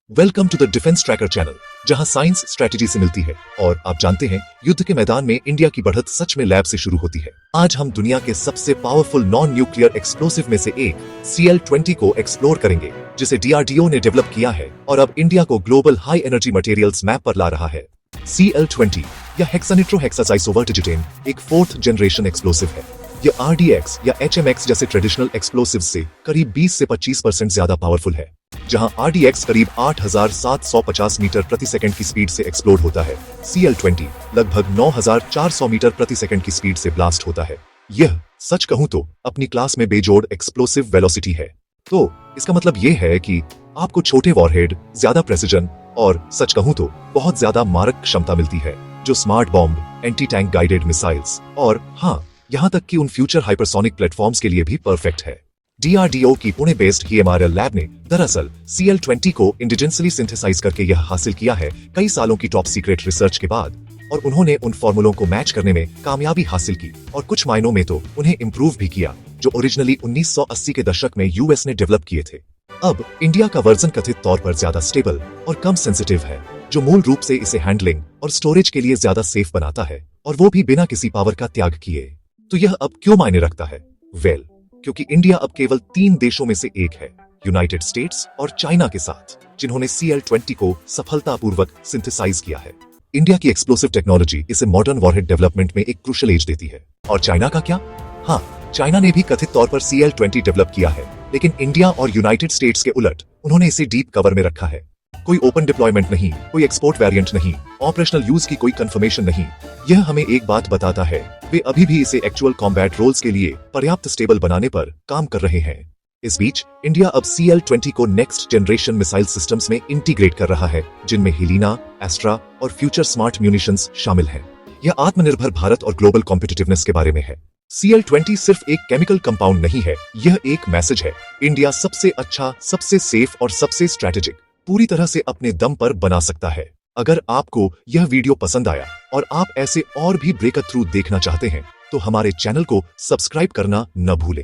Welcome to the defence tracker channel, जहां science strategy से मिलती है और आप जानते हैं युद्ध के मैदान में इंडिया की बढ़त सच में लैब से शुरू होती है। आज हम दुनिया के सबसे पावरफुल नॉन न्यूक्लियर एक्सप्लोसिव में से एक CL-20 को एक्सप्लोर करेंगे, जिसे DRDO ने डेवलप किया है और अब इंडिया को global high energy materials map पर ला रहा है। CL-20 या हेक्सानिट्रोहेक्सासाइसोवर्टिजिटेन एक 4th जनरेशन एक्सप्लोसिव है। यह RDX या HMX जैसे ट्रेडिशनल एक्सप्लोसिव से करीब 20 से 25% ज्यादा पावरफुल है। जहां RDX करीब 8,750 मीटर प्रति सेकंड की स्पीड से एक्सप्लोड होता है, CL-20 लगभग 9,400 मीटर प्रति सेकंड की स्पीड से ब्लास्ट होता है। यह सच कहूं तो अपनी क्लास में बेजोड़ एक्सप्लोसिव वेलोसिटी है। तो इसका मतलब यह है कि आपको छोटे वॉरहेड, ज्यादा प्रेसिजन और सच कहूं तो बहुत ज्यादा मारक क्षमता मिलती है, जो smart bomb, anti tank guided missiles और हाँ, यहाँ तक कि उन फ्यूचर हाइपरसोनिक प्लेटफॉर्म्स के लिए भी परफेक्ट है। DRDO की पुणे बेस्ड HMRL लैब ने दरअसल CL-20 को इंडिजेंसली सिंथेसाइज करके यह हासिल किया है कई सालों की टॉप सीक्रेट रिसर्च के बाद, और उन्होंने उन फॉर्मूलों को मैच करने में कामयाबी हासिल की और कुछ मायनों में तो उन्हें इम्प्रूव भी किया, जो ओरिजिनली 1980 के दशक में US ने डेवलप किए थे। अब इंडिया का वर्जन कथित तौर पर ज्यादा स्टेबल और कम सेंसिटिव है, जो मूल रूप से इसे हैंडलिंग और स्टोरेज के लिए ज्यादा सेफ बनाता है, और वो भी बिना किसी पावर का त्याग किए। तो यह अब क्यों मायने रखता है? क्योंकि इंडिया अब केवल 3 देशों में से एक है, यूनाइटेड स्टेट्स और चाइना के साथ, जिन्होंने CL-20 को सफलतापूर्वक सिंथेसाइज किया है। इंडिया की एक्सप्लोसिव टेक्नोलॉजी इसे मॉडर्न वॉरहेड डेवलपमेंट में एक क्रूशियल एज देती है। और चाइना का क्या? हाँ, चाइना ने भी कथित तौर पर CL-20 डेवलप किया है, लेकिन इंडिया और यूनाइटेड स्टेट्स के उलट उन्होंने इसे डीप कवर में रखा है। कोई ओपन डिप्लॉयमेंट नहीं, कोई एक्सपोर्ट वेरिएंट नहीं, ऑपरेशनल यूज की कोई कंफर्मेशन नहीं। यह हमें एक बात बताता है, वे अभी भी इसे एक्चुअल कॉम्बैट रोल्स के लिए पर्याप्त स्टेबल बनाने पर काम कर रहे हैं। इस बीच इंडिया अब CL-20 को नेक्स्ट जनरेशन मिसाइल सिस्टम्स में इंटीग्रेट कर रहा है, जिनमें हेलिना, एस्ट्रा और फ्यूचर स्मार्ट म्यूनिशंस शामिल हैं। यह आत्मनिर्भर भारत और ग्लोबल कॉम्पिटिटिवनेस के बारे में है। CL-20 सिर्फ एक केमिकल कंपाउंड नहीं है, यह एक मैसेज है। इंडिया सबसे अच्छा, सबसे सेफ और सबसे स्ट्रैटेजिक पूरी तरह से अपने दम पर बना सकता है। अगर आपको यह वीडियो पसंद आया और आप ऐसे और भी ब्रेक थ्रू देखना चाहते हैं, तो हमारे चैनल को सब्सक्राइब करना न भूलें।